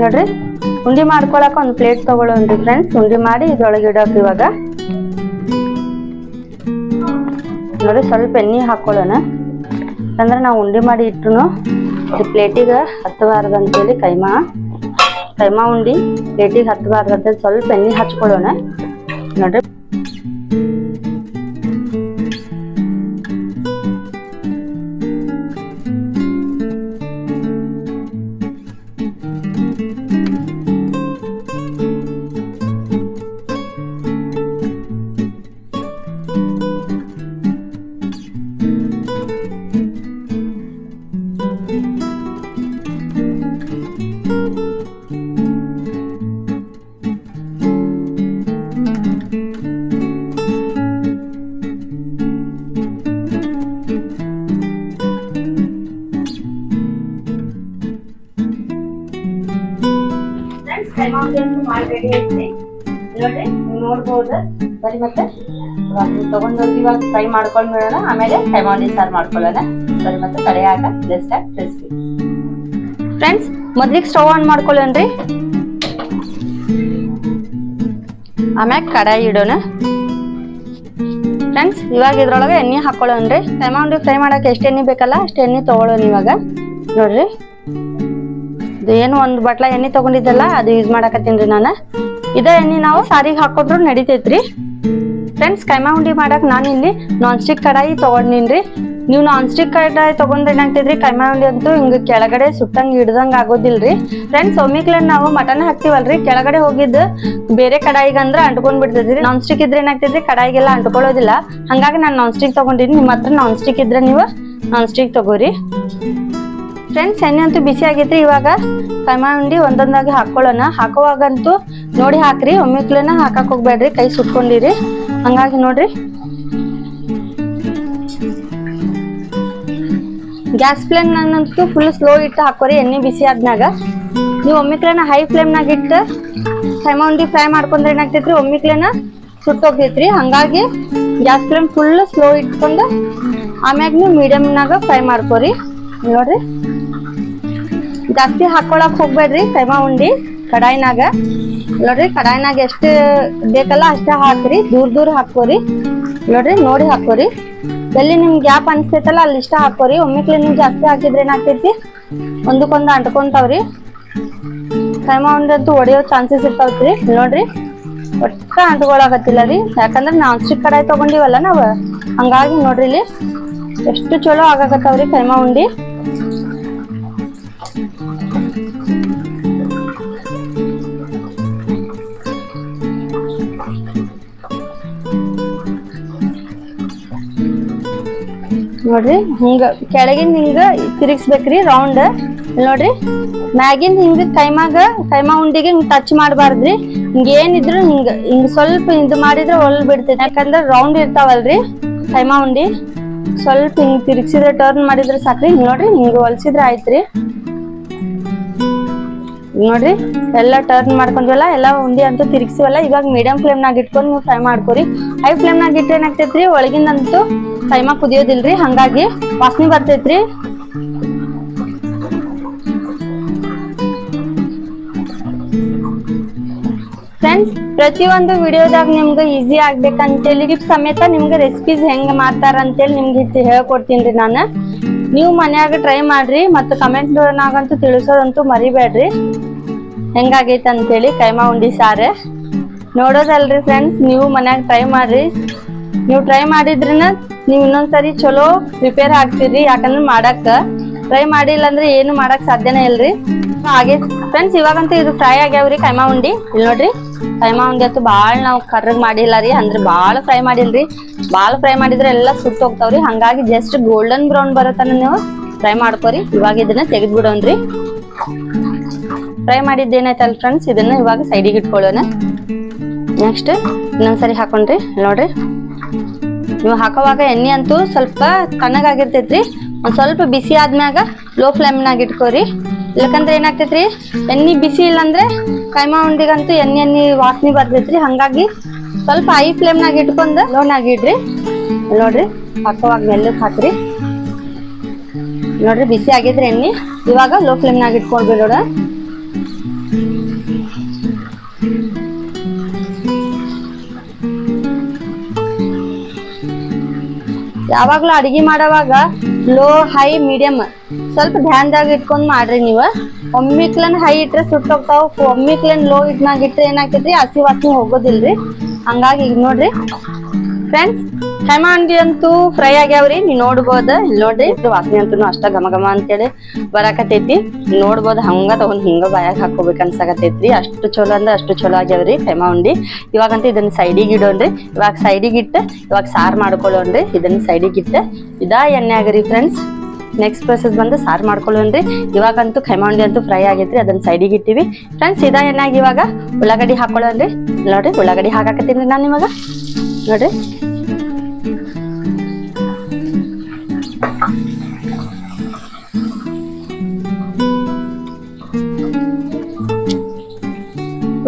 ನೋಡ್ರಿ ಉಂಡಿ ಮಾಡ್ಕೊಳಕ ಒಂದು ಪ್ಲೇಟ್ ತಗೊಳ್ಳೋಣ್ರಿ ಫ್ರೆಂಡ್ಸ್. ಉಂಡಿ ಮಾಡಿ ಇದ್ರೊಳಗೆ ಇಡೋಕೆ ಇವಾಗ ನೋಡಿ ಸ್ವಲ್ಪ ಎಣ್ಣೆ ಹಾಕೊಳ್ಳೋಣ. ಯಾಕಂದ್ರೆ ನಾವು ಉಂಡಿ ಮಾಡಿ ಇಟ್ಟರು ಪ್ಲೇಟಿಗೆ ಹತ್ತಬಾರ್ದು ಅಂತೇಳಿ ಕೈಮಾ ಉಂಡಿ ಪ್ಲೇಟಿಗೆ ಹತ್ತಬಾರ್ದು ಅಂತೇಳಿ ಸ್ವಲ್ಪ ಎಣ್ಣೆ ಹಚ್ಕೊಳ್ಳೋಣ. ನೋಡ್ರಿ ಕೈಮಾ ಉಂಡಿ ಅಂತೂ ಮಾಡಿ ರೆಡಿ ಐತಿ. ನೋಡ್ರಿ ನೀವು ನೋಡ್ಬೋದು. ಬರೀ ಮತ್ತೆ ತಗೊಂಡೋಗಿ ಇವಾಗ ಫ್ರೈ ಮಾಡ್ಕೊಂಡ್ ಬಿಡೋಣ. ಆಮೇಲೆ ಕೈಮಾ ಉಂಡಿ ಸಾರು ಮಾಡ್ಕೊಳ್ಳೋಣ. ಬರೀ ಮತ್ತೆ ಕಡೆಯಾಗ ಜಸ್ಟ್ ರೆಸಿಪಿ. ಫ್ರೆಂಡ್ಸ್, ಮೊದ್ಲಿಗೆ ಸ್ಟವ್ ಆನ್ ಮಾಡ್ಕೊಳ್ಳೋಣ್ರಿ. ಆಮ್ಯಾಗ ಕಡಾಯಿ ಇಡೋಣ. ಫ್ರೆಂಡ್ಸ್, ಇವಾಗ ಇದ್ರೊಳಗೆ ಎಣ್ಣೆ ಹಾಕೊಳ್ಳೋಣ್ರಿ. ಕೈಮಾ ಉಂಡಿ ಫ್ರೈ ಮಾಡಕ್ಕೆ ಎಷ್ಟು ಎಣ್ಣೆ ಬೇಕಲ್ಲ ಅಷ್ಟು ಎಣ್ಣೆ ತಗೊಳ್ಳೋಣ. ಇವಾಗ ನೋಡ್ರಿ ಏನು ಒಂದು ಬಟ್ಲ ಎಣ್ಣೆ ತಗೊಂಡಿದ್ದಲ್ಲ ಅದು ಯೂಸ್ ಮಾಡಕತ್ತೀನ್ರಿ ನಾನು. ಇದೇ ಎಣ್ಣೆ ನಾವು ಸಾರಿಗೆ ಹಾಕೊಂಡ್ರು ನಡಿತೈತ್ರಿ. ಫ್ರೆಂಡ್ಸ್, ಕೈಮಾ ಉಂಡಿ ಮಾಡಕ್ ನಾನು ಇಲ್ಲಿ ನಾನ್ ಸ್ಟಿಕ್ ಕಡಾಯಿ ತಗೊಂಡಿನ್ರಿ. ನೀವು ನಾನ್ ಸ್ಟಿಕ್ ಕಡಾಯಿ ತಗೊಂಡ್ರೆ ಏನಾಗ್ತೈತ್ರಿ, ಕೈಮಾ ಉಂಡಿ ಅಂತೂ ಹಿಂಗ ಕೆಳಗಡೆ ಸುಟ್ಟಂಗ್ ಹಿಡ್ದಂಗ ಆಗೋದಿಲ್ರಿ. ಫ್ರೆಂಡ್ಸ್, ಒಮ್ಮಿಕ್ಲೆ ನಾವು ಮಟನ್ ಹಾಕ್ತಿವಲ್ರಿ, ಕೆಳಗಡೆ ಹೋಗಿದ್ದು ಬೇರೆ ಕಡಾಯಿಗೆ ಅಂದ್ರ ಅಂಟ್ಕೊಂಡ್ ಬಿಡ್ತೈತ್ರಿ. ನಾನ್ ಸ್ಟಿಕ್ ಇದ್ರೆ ಏನಾಗ್ತೈತ್ರಿ, ಕಡಾಯಿಗೆಲ್ಲ ಅಂಟ್ಕೊಳ್ಳೋದಿಲ್ಲ. ಹಂಗಾಗಿ ನಾನು ನಾನ್ ಸ್ಟಿಕ್ ತಗೊಂಡಿನಿ. ನಿಮ್ಮ ಹತ್ರ ನಾನ್ ಸ್ಟಿಕ್ ಇದ್ರೆ ನೀವು ನಾನ್ ಸ್ಟಿಕ್ ತಗೋರಿ. ಫ್ರೆಂಡ್ಸ್, ಎಣ್ಣೆ ಅಂತೂ ಬಿಸಿ ಆಗೈತ್ರಿ. ಇವಾಗ ಕೈಮಾ ಉಂಡಿ ಒಂದೊಂದಾಗಿ ಹಾಕೊಳ್ಳೋಣ. ಹಾಕುವಾಗಂತೂ ನೋಡಿ ಹಾಕ್ರಿ, ಒಮ್ಮಿಕ್ಲೆನ ಹಾಕಕ್ ಹೋಗ್ಬೇಡ್ರಿ, ಕೈ ಸುಟ್ಕೊಂಡಿರಿ. ಹಂಗಾಗಿ ನೋಡ್ರಿ ಗ್ಯಾಸ್ ಫ್ಲೇಮ್ ನಾನಂತೂ ಫುಲ್ ಸ್ಲೋ ಇಟ್ಟು ಹಾಕೋರಿ. ಎಣ್ಣೆ ಬಿಸಿ ಆದ್ನಾಗ ನೀವು ಒಮ್ಮಿಕ್ಲೆನ ಹೈ ಫ್ಲೇಮ್ನಾಗ ಇಟ್ಟು ಕೈಮಾ ಉಂಡಿ ಫ್ರೈ ಮಾಡ್ಕೊಂಡ್ರೆ ಏನಾಗ್ತೈತ್ರಿ, ಒಮ್ಮಿಕ್ಲೆನ ಸುಟ್ಟೋಗ್ತೈತ್ರಿ. ಹಂಗಾಗಿ ಗ್ಯಾಸ್ ಫ್ಲೇಮ್ ಫುಲ್ ಸ್ಲೋ ಇಟ್ಕೊಂಡು ಆಮ್ಯಾಗ ನೀವು ಮೀಡಿಯಮ್ನಾಗ ಫ್ರೈ ಮಾಡ್ಕೊರಿ. ನೋಡ್ರಿ ಜಾಸ್ತಿ ಹಾಕೊಳಕ್ ಹೋಗ್ಬೇಡ್ರಿ ಕೈಮಾ ಉಂಡಿ ಕಡಾಯಿನಾಗ. ನೋಡ್ರಿ ಕಡಾಯಿನಾಗ ಎಷ್ಟು ಬೇಕಲ್ಲ ಅಷ್ಟೇ ಹಾಕ್ರಿ, ದೂರ ಹಾಕೋರಿ. ನೋಡ್ರಿ ನೋಡಿ ಹಾಕೋರಿ. ಎಲ್ಲಿ ನಿಮ್ಗೆ ಗ್ಯಾಪ್ ಅನ್ಸ್ತೈತಲ್ಲ ಅಲ್ಲಿ ಇಷ್ಟ ಹಾಕೋರಿ. ಒಮ್ಮೆಕ್ಲೆ ನೀವು ಜಾಸ್ತಿ ಹಾಕಿದ್ರೆ ಏನಾಗ್ತೈತಿ ಒಂದಕ್ಕೊಂದು ಅಂಟ್ಕೊಂತಾವ್ರಿ. ಕೈಮಾ ಉಂಡೆ ಅಂತೂ ಒಡೆಯೋ ಚಾನ್ಸಸ್ ಇರ್ತಾವ್ರಿ. ನೋಡ್ರಿ ಒಟ್ಟ ಅಂಟ್ಕೊಳಕತ್ತಿಲ್ಲ ರೀ, ಯಾಕಂದ್ರೆ ನಾನ್ ಸ್ಟಿಕ್ ಕಡಾಯಿ ತಗೊಂಡಿವಲ್ಲ ನಾವ್, ಹಂಗಾಗಿ ನೋಡ್ರಿ ಇಲ್ಲಿ ಎಷ್ಟು ಚಲೋ ಆಗಾಕತ್ತಾವ್ರಿ ಕೈಮಾ ಉಂಡಿ. ನೋಡ್ರಿ ಹಿಂಗ ಕೆಳಗಿಂದ ಹಿಂಗ ತಿರುಗಿಸ್ಬೇಕ್ರಿ ರೌಂಡ್. ನೋಡ್ರಿ ಮ್ಯಾಗಿಂದ ಹಿಂಗ ಕೈಮಾ ಉಂಡಿಗೆ ಹಿಂಗ್ ಟಚ್ ಮಾಡಬಾರ್ದ್ರಿ. ಹಿಂಗ ಏನಿದ್ರು ಹಿಂಗ ಸ್ವಲ್ಪ ಇದು ಮಾಡಿದ್ರೆ ಒಲ್ ಬಿಡ್ತೈತಿ, ಯಾಕಂದ್ರೆ ರೌಂಡ್ ಇರ್ತಾವಲ್ರಿ ಕೈಮಾ ಉಂಡಿ. ಸ್ವಲ್ಪ ಹಿಂಗ್ ತಿರುಗಿಸಿದ್ರೆ ಟರ್ನ್ ಮಾಡಿದ್ರೆ ಸಾಕ್ರಿ. ನೋಡ್ರಿ ಹಿಂಗ ಹೊಲ್ಸಿದ್ರೆ ಆಯ್ತ್ರಿ. ನೋಡ್ರಿ ಎಲ್ಲ ಟರ್ನ್ ಮಾಡ್ಕೊಂಡ್ವಲ್ಲ, ಎಲ್ಲ ಉಂಡಿ ಅಂತೂ ತಿರುಗಿಸಿವಲ್ಲ. ಇವಾಗ ಮೀಡಿಯಂ ಫ್ಲೇಮ್ನಾಗ ಇಟ್ಕೊಂಡು ನೀವು ಫ್ರೈ ಮಾಡ್ಕೊರಿ. ಹೈ ಫ್ಲೇಮ್ನಾಗ ಇಟ್ರೆ ಏನಾಗ್ತೈತ್ರಿ ಒಳಗಿಂದಂತೂ ಕೈಮಾ ಕುದಿಯೋದಿಲ್ರಿ, ಹಂಗಾಗಿ ವಾಸನೆ ಬರ್ತೈತ್ರಿ. ಫ್ರೆಂಡ್ಸ್, ಪ್ರತಿಯೊಂದು ವಿಡಿಯೋದಾಗ ನಿಮ್ಗೆ ಈಸಿ ಆಗ್ಬೇಕಂತೇಳಿ ಟಿಪ್ಸ್ ಸಮೇತ ನಿಮ್ಗೆ ರೆಸಿಪೀಸ್ ಹೆಂಗ್ ಮಾಡ್ತಾರ ಅಂತೇಳಿ ನಿಮ್ಗೆ ಹೇಳ್ಕೊಡ್ತೀನಿ ನಾನು. ನೀವು ಮನ್ಯಾಗ ಟ್ರೈ ಮಾಡ್ರಿ, ಮತ್ತು ಕಮೆಂಟ್ನಾಗಂತೂ ತಿಳಿಸೋದಂತೂ ಮರಿಬೇಡ್ರಿ ಹೆಂಗಾಗೈತೆ ಅಂತೇಳಿ ಕೈಮಾ ಉಂಡಿ ಸಾರು. ನೋಡೋದಲ್ರಿ ಫ್ರೆಂಡ್ಸ್, ನೀವು ಮನ್ಯಾಗ ಟ್ರೈ ಮಾಡ್ರಿ. ನೀವು ಟ್ರೈ ಮಾಡಿದ್ರನ ನೀವು ಇನ್ನೊಂದ್ಸರಿ ಚಲೋ ಪ್ರಿಪೇರ್ ಆಗ್ತೀರಿ, ಯಾಕಂದ್ರೆ ಮಾಡಕ್ ಟ್ರೈ ಮಾಡಿಲ್ಲ ಅಂದ್ರೆ ಏನು ಮಾಡಕ್ ಸಾಧ್ಯನೇ ಇಲ್ರಿ. ಹಾಗೆ ಫ್ರೆಂಡ್ಸ್, ಇವಾಗಂತೂ ಇದು ಫ್ರೈ ಆಗ್ಯಾವ್ರಿ ಕೈಮಾ ಉಂಡಿ. ಇಲ್ಲಿ ನೋಡ್ರಿ ಕೈಮಾ ಉಂಡಿ ಅಂತೂ ಬಾಳ್ ನಾವ್ ಕರ್ರಗ್ ಮಾಡಿಲ್ಲ ರೀ, ಅಂದ್ರೆ ಬಾಳ ಫ್ರೈ ಮಾಡಿಲ್ರಿ. ಬಾಳ ಫ್ರೈ ಮಾಡಿದ್ರೆ ಎಲ್ಲ ಸುಟ್ಟು ಹೋಗ್ತಾವ್ರಿ, ಹಂಗಾಗಿ ಜಸ್ಟ್ ಗೋಲ್ಡನ್ ಬ್ರೌನ್ ಬರೋತನ ನೀವು ಫ್ರೈ ಮಾಡ್ಕೋರಿ. ಇವಾಗ ಇದನ್ನ ತೆಗೆದ್ ಬಿಡೋಣ್ರಿ. ಫ್ರೈ ಮಾಡಿದ್ದೇನೈತಲ್ ಫ್ರೆಂಡ್ಸ್, ಇದನ್ನ ಇವಾಗ ಸೈಡಿಗೆ ಇಟ್ಕೊಳ್ಳೋಣ. ನೆಕ್ಸ್ಟ್ ಇನ್ನೊಂದ್ಸರಿ ಹಾಕೊಂಡ್ರಿ. ನೋಡ್ರಿ ನೀವು ಹಾಕೋವಾಗ ಎಣ್ಣೆ ಅಂತೂ ಸ್ವಲ್ಪ ತಣ್ಣಗಾಗಿರ್ತೈತ್ರಿ. ಒಂದ್ ಸ್ವಲ್ಪ ಬಿಸಿ ಆದ್ಮ್ಯಾಗ ಲೋ ಫ್ಲೇಮ್ನಾಗ ಇಟ್ಕೋರಿ, ಇಲ್ಲಕಂದ್ರೆ ಏನಾಗ್ತೈತ್ರಿ ಎಣ್ಣೆ ಬಿಸಿ ಇಲ್ಲಂದ್ರೆ ಕೈಮಾ ಉಂಡಿಗಂತೂ ಎಣ್ಣೆ ವಾಸನೆ ಬರ್ತೈತ್ರಿ. ಹಂಗಾಗಿ ಸ್ವಲ್ಪ ಹೈ ಫ್ಲೇಮ್ನಾಗ ಇಟ್ಕೊಂಡು ಲೋನಾಗ ಇಡ್ರಿ. ನೋಡ್ರಿ ಹಾಕೋವಾಗ ಮೆಲ್ಲಕ್ ಹಾಕ್ರಿ. ನೋಡ್ರಿ ಬಿಸಿ ಆಗಿದ್ರೆ ಎಣ್ಣೆ, ಇವಾಗ ಲೋ ಫ್ಲೇಮ್ನಾಗ ಇಟ್ಕೊಂಡ್ಬಿಡೋಣ. ಯಾವಾಗ್ಲೂ ಅಡಿಗೆ ಮಾಡೋವಾಗ ಲೋ ಹೈ ಮೀಡಿಯಂ ಸ್ವಲ್ಪ ಧ್ಯಾನದಾಗ ಇಟ್ಕೊಂಡ್ ಮಾಡ್ರಿ. ನೀವು ಒಮ್ಮಿಕ್ಲನ್ ಹೈ ಇಟ್ರೆ ಸುಟ್ಟೋಗ್ತಾವ, ಒಮ್ಮಿಕ್ಲನ್ ಲೋ ಇಟ್ನಾಗ ಇಟ್ರೆ ಏನಾಗ್ತೈತ್ರಿ ಹಸಿ ವಾಸನೆ ಹೋಗೋದಿಲ್ರಿ. ಹಂಗಾಗಿ ಈಗ ನೋಡ್ರಿ ಫ್ರೆಂಡ್ಸ್, ಕೈಮಾ ಉಂಡಿ ಅಂತೂ ಫ್ರೈ ಆಗ್ಯಾವ್ರಿ. ನೀವ್ ನೋಡ್ಬೋದ. ಇಲ್ಲಿ ನೋಡ್ರಿ ವಾಸನೆ ಅಂತೂ ಅಷ್ಟ ಘಮ ಘಮ ಅಂತೇಳಿ ಬರಾಕತೈತಿ. ನೋಡ್ಬೋದು ಹಂಗ ತಗೊಂಡ್ ಹಿಂಗ ಬಾಯಾಗ ಹಾಕೋಬೇಕು ಅನ್ಸಾಕತೈತ್ರಿ. ಅಷ್ಟು ಚಲೋ ಅಂದ್ರೆ ಅಷ್ಟು ಚಲೋ ಆಗ್ಯಾವ್ರಿ ಕೈಮಾ ಉಂಡಿ. ಇವಾಗಂತೂ ಇದನ್ನ ಸೈಡಿಗೆ ಇಡೋಣ್ರಿ. ಇವಾಗ ಸೈಡಿಗೆ ಇಟ್ಟು ಇವಾಗ ಸಾರು ಮಾಡ್ಕೊಳ್ಳೋಣ್ರಿ. ಇದನ್ನ ಸೈಡಿಗೆ ಇಟ್ಟು ಇದಾ ಎಣ್ಣೆ ಆಗರಿ ಫ್ರೆಂಡ್ಸ್. ನೆಕ್ಸ್ಟ್ ಪ್ರೊಸೆಸ್ ಬಂದು ಸಾರು ಮಾಡ್ಕೊಳ್ಳೋಣ್ರಿ. ಇವಾಗಂತೂ ಕೈಮಾ ಉಂಡಿ ಅಂತೂ ಫ್ರೈ ಆಗೈತ್ರಿ, ಅದನ್ನ ಸೈಡಿಗೆ ಇಟ್ಟಿವಿ ಫ್ರೆಂಡ್ಸ್. ಇದಾ ಎಣ್ಣೆಗೆ ಇವಾಗ ಉಳ್ಳಾಗಡ್ಡಿ ಹಾಕೊಳ್ಳೋಣ್ರಿ. ನೋಡ್ರಿ ಉಳ್ಳಾಗಡ್ಡಿ ಹಾಕಾಕತ್ತೀನಿ ನಾನು ಇವಾಗ. ನೋಡ್ರಿ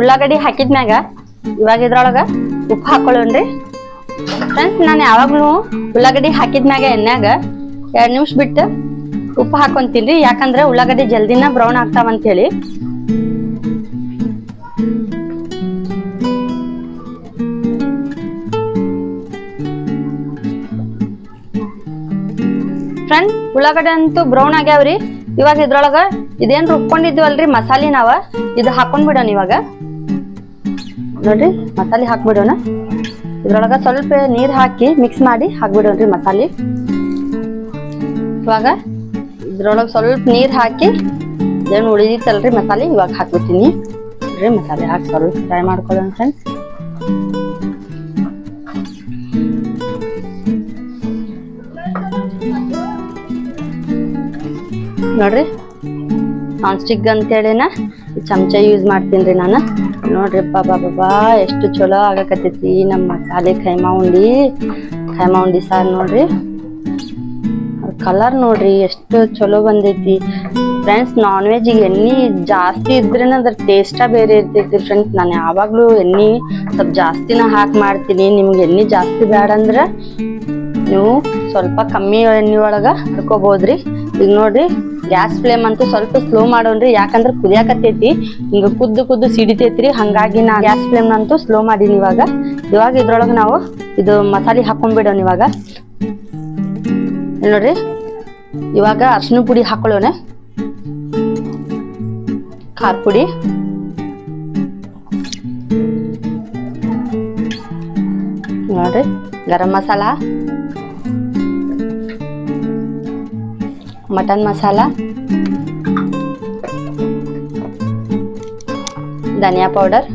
ಉಳ್ಳಾಗಡ್ಡಿ ಹಾಕಿದ್ಮ್ಯಾಗ ಇವಾಗ ಇದ್ರೊಳಗ ಉಪ್ಪು ಹಾಕೊಳ್ಳೋಣ್ರಿ ಫ್ರೆಂಡ್ಸ್. ನಾನು ಯಾವಾಗ್ಲೂ ಉಳ್ಳಾಗಡ್ಡಿ ಹಾಕಿದ್ಮ್ಯಾಗ ಎಣ್ಣೆಗ 2 ನಿಮಿಷ ಬಿಟ್ಟು ಉಪ್ಪು ಹಾಕೊಂತೀನಿ, ಯಾಕಂದ್ರೆ ಉಳ್ಳಾಗಡ್ಡಿ ಜಲ್ದಿನ ಬ್ರೌನ್ ಆಗ್ತಾವಂತ ಹೇಳಿ. ಫ್ರೆಂಡ್ಸ್, ಉಳ್ಳಾಗಡ್ಡೆ ಅಂತೂ ಬ್ರೌನ್ ಆಗ್ಯಾವ್ರಿ. ಇವಾಗ ಇದ್ರೊಳಗ ಇದೇನ್ ರುಬ್ಕೊಂಡಿದ್ವಲ್ರಿ ಮಸಾಲೆ, ನಾವ ಇದು ಹಾಕೊಂಡ್ ಬಿಡೋಣ. ಇವಾಗ ನೋಡ್ರಿ ಮಸಾಲೆ ಹಾಕ್ಬಿಡೋಣ. ಇದ್ರೊಳಗ ಸ್ವಲ್ಪ ನೀರ್ ಹಾಕಿ ಮಿಕ್ಸ್ ಮಾಡಿ ಹಾಕ್ಬಿಡೋಣ್ರಿ ಮಸಾಲೆ. ಇವಾಗ ಇದ್ರೊಳಗ ಸ್ವಲ್ಪ ನೀರ್ ಹಾಕಿ ಏನ್ ಉಳಿದಿತ್ತಲ್ರಿ ಮಸಾಲೆ ಇವಾಗ ಹಾಕ್ಬಿಡ್ತೀನಿ. ನೋಡ್ರಿ ಮಸಾಲೆ ಹಾಕಿ ಸ್ವಲ್ಪ ಫ್ರೈ ಮಾಡ್ಕೊಳ್ಳೋಣ ಫ್ರೆಂಡ್ಸ್. ನೋಡ್ರಿ ನಾನ್ ಸ್ಟಿಕ್ ಅಂತೇಳಿನ ಚಮಚ ಯೂಸ್ ಮಾಡ್ತೀನಿ ನಾನು. ನೋಡ್ರಿ ಬಾಬಾ ಎಷ್ಟು ಚಲೋ ಆಗಕತ್ತೈತಿ ನಮ್ಮ ಮಸಾಲೆ ಕೈಮಾ ಉಂಡಿ ಸಾರು. ನೋಡ್ರಿ ಕಲರ್ ನೋಡ್ರಿ ಎಷ್ಟು ಚಲೋ ಬಂದೈತಿ ಫ್ರೆಂಡ್ಸ್. ನಾನ್ ವೆಜ್ ಎಣ್ಣೆ ಜಾಸ್ತಿ ಇದ್ರೇನ ಅದ್ರ ಟೇಸ್ಟ ಬೇರೆ ಇರ್ತೈತಿ ಫ್ರೆಂಡ್ಸ್. ನಾನು ಯಾವಾಗ್ಲೂ ಎಣ್ಣೆ ಸ್ವಲ್ಪ ಜಾಸ್ತಿನ ಹಾಕಿ ಮಾಡ್ತೀನಿ. ನಿಮ್ಗೆ ಎಣ್ಣೆ ಜಾಸ್ತಿ ಬೇಡ ಅಂದ್ರೆ ನೀವು ಸ್ವಲ್ಪ ಕಮ್ಮಿ ಎಣ್ಣೆ ಒಳಗೆ ಮಾಡ್ಕೋಬೋದ್ರಿ. ಈಗ ನೋಡ್ರಿ ಗ್ಯಾಸ್ ಫ್ಲೇಮ್ ಅಂತೂ ಸ್ವಲ್ಪ ಸ್ಲೋ ಮಾಡೋಣ್ರಿ, ಯಾಕಂದ್ರೆ ಕುದಿಯಾಕತ್ತೈತಿ, ಹಿಂಗ ಕುದ್ದು ಸಿಡಿತೈತ್ರಿ. ಹಂಗಾಗಿ ನಾ ಗ್ಯಾಸ್ ಫ್ಲೇಮ್ ಅಂತೂ ಸ್ಲೋ ಮಾಡೀನಿ. ಇವಾಗ ಇದ್ರೊಳಗೆ ನಾವು ಇದು ಮಸಾಲೆ ಹಾಕೊಂಡ್ಬಿಡೋಣ. ಇವಾಗ ನೋಡ್ರಿ, ಇವಾಗ ಅರ್ಶಿನ ಪುಡಿ ಹಾಕೊಳ್ಳೋಣ, ಖಾರ ಪುಡಿ, ನೋಡ್ರಿ ಗರಂ ಮಸಾಲ, ಮಟನ್ ಮಸಾಲ, ಧನಿಯಾ ಪೌಡರ್.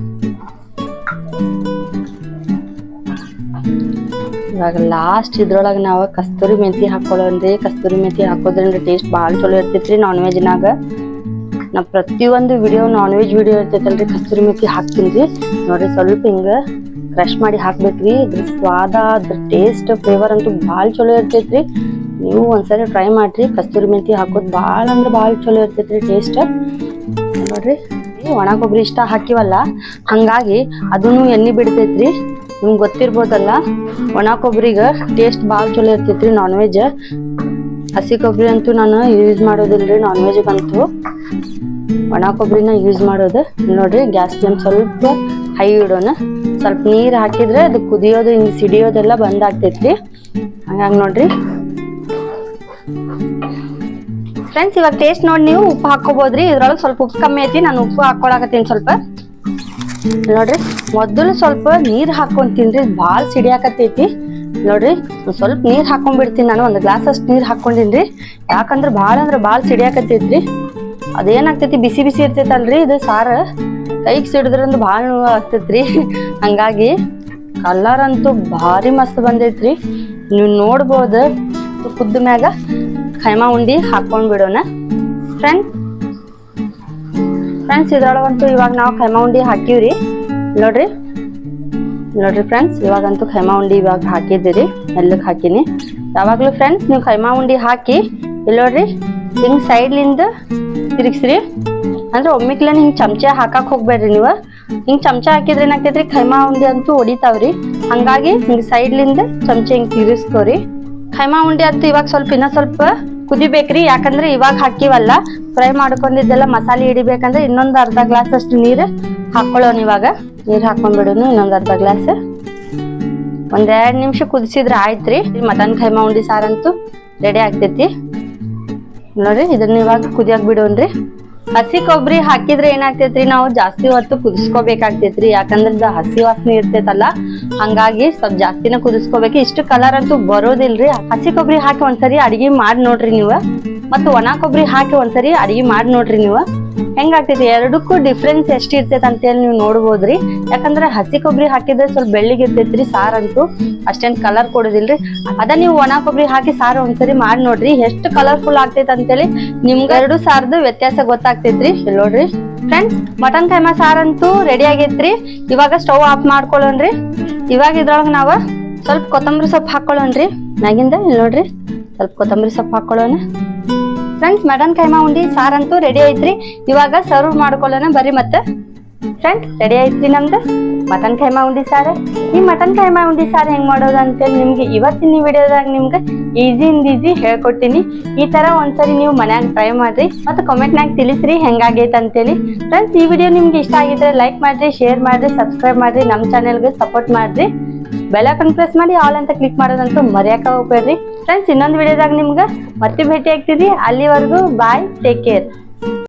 ಇವಾಗ ಲಾಸ್ಟ್ ಇದ್ರೊಳಗೆ ನಾವು ಕಸ್ತೂರಿ ಮೆಥಿ ಹಾಕೊಳ್ಳೋಣ್ರಿ. ಕಸ್ತೂರಿ ಮೆಥಿ ಹಾಕೋದ್ರಿಂದ ಟೇಸ್ಟ್ ಭಾಳ ಚಲೋ ಇರ್ತೈತ್ರಿ ನಾನ್ ವೆಜ್ನಾಗ. ನಾ ಪ್ರತಿಯೊಂದು ವಿಡಿಯೋ ನಾನ್ ವೆಜ್ ವಿಡಿಯೋ ಇರ್ತೈತಲ್ರಿ ಕಸ್ತೂರಿ ಮೆಥಿ ಹಾಕ್ತೀನಿ. ನೋಡ್ರಿ ಸ್ವಲ್ಪ ಹಿಂಗ ಕ್ರಶ್ ಮಾಡಿ ಹಾಕ್ಬೇಕ್ರಿ. ಅದ್ರ ಸ್ವಾದ, ಅದ್ರ ಟೇಸ್ಟ್, ಫ್ಲೇವರ್ ಅಂತೂ ಭಾಳ ಚಲೋ ಇರ್ತೈತ್ರಿ. ನೀವು ಒಂದ್ಸರಿ ಟ್ರೈ ಮಾಡ್ರಿ. ಕಸ್ತೂರಿ ಮೆಥಿ ಹಾಕೋದು ಭಾಳ ಅಂದ್ರೆ ಭಾಳ ಚಲೋ ಇರ್ತೈತ್ರಿ ಟೇಸ್ಟ್. ನೋಡ್ರಿ ಒಣ ಕೊಬ್ಬರಿ ಇಷ್ಟ ಹಾಕಿವಲ್ಲ, ಹಂಗಾಗಿ ಅದನ್ನು ಎಣ್ಣೆ ಬಿಡ್ತೈತ್ರಿ. ನಿಮ್ಗೆ ಗೊತ್ತಿರ್ಬೋದಲ್ಲ, ಒಣ ಕೊಬ್ಬರಿಗೆ ಟೇಸ್ಟ್ ಭಾಳ ಚಲೋ ಇರ್ತೈತ್ರಿ ನಾನ್ ವೆಜ್. ಹಸಿ ಕೊಬ್ಬರಿ ಅಂತೂ ನಾನು ಯೂಸ್ ಮಾಡೋದಿಲ್ರಿ ನಾನ್ ವೆಜ್ಗಂತೂ, ಒಣ ಕೊಬ್ಬರಿನ ಯೂಸ್ ಮಾಡೋದು. ನೋಡ್ರಿ ಗ್ಯಾಸ್ ಫ್ಲೇಮ್ ಸ್ವಲ್ಪ ಹೈ ಇಡೋಣ. ಸ್ವಲ್ಪ ನೀರು ಹಾಕಿದ್ರೆ ಅದು ಕುದಿಯೋದು ಹಿಂಗೆ ಸಿಡಿಯೋದೆಲ್ಲ ಬಂದ್ ಆಗ್ತೈತ್ರಿ. ಹಂಗಾಗಿ ನೋಡ್ರಿ ಫ್ರೆಂಡ್ಸ್, ಇವಾಗ ಟೇಸ್ಟ್ ನೋಡಿ ನೀವು ಉಪ್ಪು ಹಾಕೋಬೋದ್ರಿ. ಇದ್ರೊಳಗೆ ಸ್ವಲ್ಪ ಉಪ್ಪು ಕಮ್ಮಿ ಐತಿ, ನಾನು ಉಪ್ಪು ಹಾಕೊಳಕತ್ತೀನಿ ಸ್ವಲ್ಪ. ನೋಡ್ರಿ ಮೊದಲು ಸ್ವಲ್ಪ ನೀರ್ ಹಾಕೊಂತೀನ್ರಿ, ಭಾಳ ಸಿಡಿಯಾಕತ್ತೈತಿ. ನೋಡ್ರಿ ಸ್ವಲ್ಪ ನೀರ್ ಹಾಕೊಂಡ್ಬಿಡ್ತೀನಿ ನಾನು, ಒಂದು ಗ್ಲಾಸ್ ಅಷ್ಟು ನೀರ್ ಹಾಕೊಂಡಿನ್ರಿ. ಯಾಕಂದ್ರೆ ಭಾಳ ಅಂದ್ರೆ ಭಾಳ ಸಿಡಿಯಾಕತ್ತೈತ್ರಿ. ಅದೇನಾಗ್ತೈತಿ, ಬಿಸಿ ಬಿಸಿ ಇರ್ತೈತಲ್ರಿ ಇದು ಸಾರು, ಕೈಗೆ ಸಿಡಿದ್ರಂದು ಭಾಳ ನೋವು ಆಗ್ತೈತ್ರಿ. ಹಂಗಾಗಿ ಕಲರ್ ಅಂತೂ ಭಾರಿ ಮಸ್ತ್ ಬಂದೈತ್ರಿ. ನೀವು ನೋಡ್ಬೋದು. ಕುದ್ದ ಮ್ಯಾಗ ಖೈಮಾ ಉಂಡಿ ಹಾಕೊಂಡ್ ಬಿಡೋಣ ಫ್ರೆಂಡ್ಸ್. ಇದ್ರೊಳಗಂತೂ ಇವಾಗ ನಾವು ಖೈಮಾ ಉಂಡಿ ಹಾಕಿವ್ರಿ. ನೋಡ್ರಿ ಫ್ರೆಂಡ್ಸ್, ಇವಾಗಂತೂ ಖೈಮಾ ಉಂಡಿ ಇವಾಗ ಹಾಕಿದ್ದೀರಿ, ಎಲ್ಲಕ್ಕೆ ಹಾಕಿನಿ. ಯಾವಾಗ್ಲೂ ಫ್ರೆಂಡ್ಸ್ ನೀವು ಖೈಮಾ ಉಂಡಿ ಹಾಕಿ ಇಲ್ಲಿ ನೋಡ್ರಿ ಹಿಂಗ್ ಸೈಡ್ಲಿಂದ ತಿರುಗಿಸ್ರಿ. ಅಂದ್ರೆ ಒಮ್ಮಿಕ್ಲೇನ್ ಹಿಂಗ್ ಚಮಚ ಹಾಕಕ್ ಹೋಗ್ಬೇಡ್ರಿ. ನೀವು ಹಿಂಗ್ ಚಮಚ ಹಾಕಿದ್ರೆ ಏನಾಗ್ತೈತ್ರಿ, ಖೈಮಾ ಉಂಡಿ ಅಂತೂ ಹೊಡಿತಾವ್ರಿ. ಹಂಗಾಗಿ ಹಿಂಗ್ ಸೈಡ್ಲಿಂದ ಚಮಚ ಹಿಂಗ್ ತಿರುಗಿಸ್ಕೋರಿ. ಖೈಮಾ ಉಂಡಿ ಅಂತೂ ಇವಾಗ ಇನ್ನ ಸ್ವಲ್ಪ ಕುದಿಬೇಕ್ರಿ. ಯಾಕಂದ್ರೆ ಇವಾಗ ಹಾಕಿವಲ್ಲ, ಫ್ರೈ ಮಾಡ್ಕೊಂಡಿದ್ದೆಲ್ಲ ಮಸಾಲೆ ಹಿಡಿಬೇಕಂದ್ರೆ ಇನ್ನೊಂದು ಅರ್ಧ ಗ್ಲಾಸ್ ಅಷ್ಟು ನೀರು ಹಾಕೊಳ್ಳೋಣ. ಇವಾಗ ನೀರು ಹಾಕೊಂಡ್ಬಿಡೋನು ಇನ್ನೊಂದು ಅರ್ಧ ಗ್ಲಾಸ್. ಒಂದ್ 2 ನಿಮಿಷ ಕುದಿಸಿದ್ರೆ ಆಯ್ತ್ರಿ. ಮಟನ್ ಖೈಮಾ ಉಂಡಿ ಸಾರಂತೂ ರೆಡಿ ಆಗ್ತೈತಿ. ನೋಡ್ರಿ ಇದನ್ನ ಇವಾಗ ಕುದಿಯಾಕ್ ಬಿಡೋಣ್ರಿ. ಹಸಿ ಕೊಬ್ಬರಿ ಹಾಕಿದ್ರೆ ಏನಾಗ್ತೈತ್ರಿ, ನಾವು ಜಾಸ್ತಿ ಹೊತ್ತು ಕುದಿಸ್ಕೋಬೇಕಾಗ್ತೈತ್ರಿ. ಯಾಕಂದ್ರೆ ಹಸಿ ವಾಸನೆ ಇರ್ತೈತಲ್ಲ, ಹಂಗಾಗಿ ಸ್ವಲ್ಪ ಜಾಸ್ತಿನ ಕುದಿಸ್ಕೋಬೇಕು. ಇಷ್ಟು ಕಲರ್ ಅಂತೂ ಬರೋದಿಲ್ರಿ. ಹಸಿ ಕೊಬ್ಬರಿ ಹಾಕಿ ಒಂದ್ಸರಿ ಅಡಿಗೆ ಮಾಡಿ ನೋಡ್ರಿ ನೀವು, ಮತ್ತು ಒಣ ಕೊಬ್ಬರಿ ಹಾಕಿ ಒಂದ್ಸರಿ ಅಡಿಗೆ ಮಾಡಿ ನೋಡ್ರಿ ನೀವು. ಹೆಂಗಾಗ್ತೈತಿ, ಎರಡಕ್ಕೂ ಡಿಫ್ರೆನ್ಸ್ ಎಷ್ಟು ಇರ್ತೈತೆ ಅಂತೇಳಿ ನೀವು ನೋಡ್ಬೋದ್ರಿ. ಯಾಕಂದ್ರೆ ಹಸಿ ಕೊಬ್ಬರಿ ಹಾಕಿದ್ರೆ ಸ್ವಲ್ಪ ಬೆಳ್ಳಿಗಿರ್ತೈತ್ರಿ ಸಾರಂತೂ, ಅಷ್ಟೇನ್ ಕಲರ್ ಕೊಡೋದಿಲ್ರಿ. ಅದ ನೀವು ಒಣ ಕೊಬ್ಬರಿ ಹಾಕಿ ಸಾರು ಒಂದ್ಸರಿ ಮಾಡಿ ನೋಡ್ರಿ, ಎಷ್ಟು ಕಲರ್ಫುಲ್ ಆಗ್ತೈತೆ ಅಂತೇಳಿ ನಿಮ್ಗೆ ಎರಡು ಸಾರದು ವ್ಯತ್ಯಾಸ ಗೊತ್ತಾಗ್ತೈತ್ರಿ. ನೋಡ್ರಿ ಫ್ರೆಂಡ್ಸ್, ಮಟನ್ ಖೈಮಾ ಸಾರಂತೂ ರೆಡಿ ಆಗೈತ್ರಿ. ಇವಾಗ ಸ್ಟವ್ ಆಫ್ ಮಾಡ್ಕೊಳ್ಳೋಣ್ರಿ. ಇವಾಗ ಇದ್ರೊಳಗೆ ನಾವು ಸ್ವಲ್ಪ ಕೊತ್ತಂಬರಿ ಸೊಪ್ಪು ಹಾಕೊಳ್ಳೋಣ್ರಿ ಮ್ಯಾಗಿಂದ. ಇಲ್ಲಿ ನೋಡ್ರಿ ಸ್ವಲ್ಪ ಕೊತ್ತಂಬರಿ ಸೊಪ್ಪು ಹಾಕೊಳ್ಳೋಣ ಫ್ರೆಂಡ್ಸ್. ಮಟನ್ ಖೈಮಾ ಉಂಡಿ ಸಾರಂತೂ ರೆಡಿ ಐತ್ರಿ. ಇವಾಗ ಸರ್ವ್ ಮಾಡ್ಕೊಳ್ಳೋಣ ಬರ್ರಿ. ಮತ್ತೆ ಫ್ರೆಂಡ್ಸ್ ರೆಡಿ ಐತ್ರಿ ನಮ್ದು ಮಟನ್ ಖೈಮಾ ಉಂಡಿ ಸಾರು. ಈ ಮಟನ್ ಖೈಮಾ ಉಂಡಿ ಸಾರು ಹೆಂಗ್ ಮಾಡೋದು ಅಂತೇಳಿ ನಿಮ್ಗೆ ಇವತ್ತಿನ ವಿಡಿಯೋದಾಗ ನಿಮ್ಗೆ ಈಸಿ ಹೇಳ್ಕೊಡ್ತೀನಿ. ಈ ತರ ಒಂದ್ಸರಿ ನೀವು ಮನ್ಯಾಗ ಟ್ರೈ ಮಾಡ್ರಿ, ಮತ್ತು ಕಾಮೆಂಟ್ನಾಗ ತಿಳಿಸ್ರಿ ಹೆಂಗಾಗೈತೆ ಅಂತೇಳಿ. ಫ್ರೆಂಡ್ಸ್ ಈ ವಿಡಿಯೋ ನಿಮ್ಗೆ ಇಷ್ಟ ಆಗಿದ್ರೆ ಲೈಕ್ ಮಾಡ್ರಿ, ಶೇರ್ ಮಾಡ್ರಿ, ಸಬ್ಸ್ಕ್ರೈಬ್ ಮಾಡ್ರಿ, ನಮ್ಮ ಚಾನೆಲ್ಗೆ ಸಪೋರ್ಟ್ ಮಾಡ್ರಿ. ಬೆಲ್ ಐಕಾನ್ ಪ್ರೆಸ್ ಮಾಡಿ ಆಲ್ ಅಂತ ಕ್ಲಿಕ್ ಮಾಡೋದಂತೂ ಮರೆಯಕ್ಕೆ ಹೋಗ್ಬೇಡ್ರಿ. ಫ್ರೆಂಡ್ಸ್ ಇನ್ನೊಂದು ವಿಡಿಯೋದಾಗ ನಿಮ್ಗೆ ಮತ್ತೆ ಭೇಟಿ ಆಗ್ತಿದ್ವಿ. ಅಲ್ಲಿವರೆಗೂ ಬಾಯ್, ಟೇಕ್ ಕೇರ್.